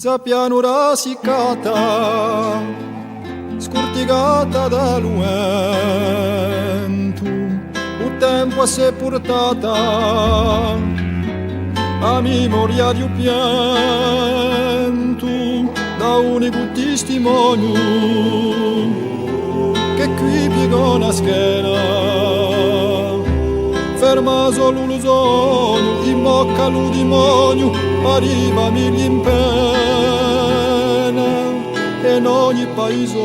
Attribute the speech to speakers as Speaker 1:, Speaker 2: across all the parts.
Speaker 1: za pianura siccata, scortigata dal vento, un tempo si è portata a memoria di un pianto da unico testimonio che qui piegò una schiena, ferma solo lo sogno, in bocca lo demonio, arriva migli in pena, e in ogni paesone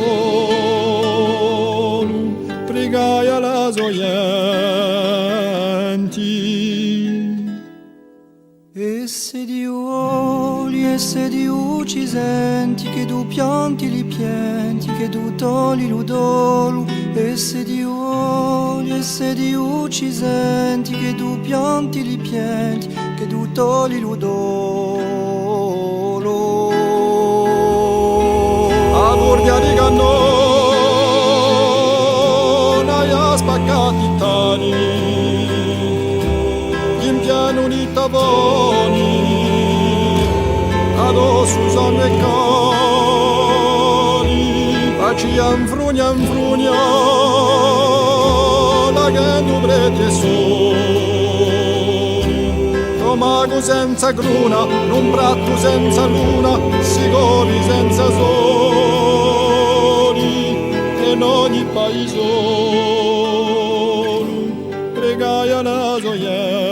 Speaker 1: pregai alla soienti.
Speaker 2: E se Dio vuoli, e se Dio ci senti, che tu pianti li pianti, che tu togli lo dolo. E se Dio vuoli, e se Dio ci senti, che tu pianti li pianti, che tu togli lo dolo.
Speaker 1: A Borgia di Cannona ha spaccati i tani, in piano di tavoni, addosso sangue e cani, facciam frugna, la che non preti e soli, tomaco senza cruna, un prato senza luna, sigori senza soli, e in ogni paesone pregai alla soienti.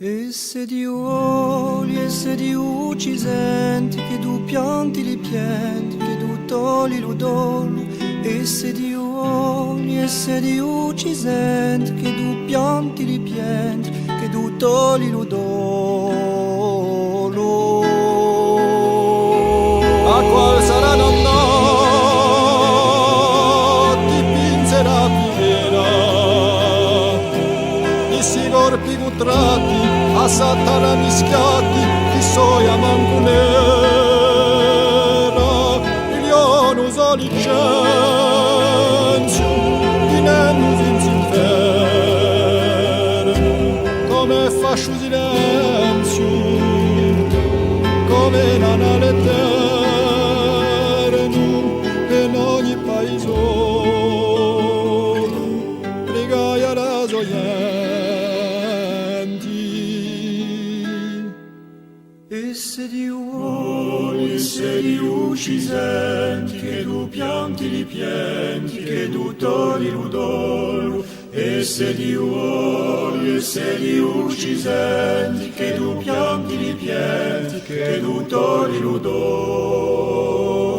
Speaker 2: E se Dio vuoli, e se Dio ci senti, che tu pianti li pianti, che tu togli lo dolo. E se Dio vuoli, e se Dio ci senti, che tu pianti li pianti, che tu togli lo dolo.
Speaker 1: A qual saranno andati pinzera primera, i sigorpi cutrati, a satana mischiati, chi soia mancunera, milione solicenzio, inennus in inferno, come fascio silenzio, come nanale eterno, in ogni paesone pregai alla soienti.
Speaker 2: E se Dio vuoli, e se Dio ci senti, che tu pianti li pianti, che tu togli lo dolo. E se Dio vuoli, e se Dio ci senti, che tu pianti li pianti, che tu togli lo dolo.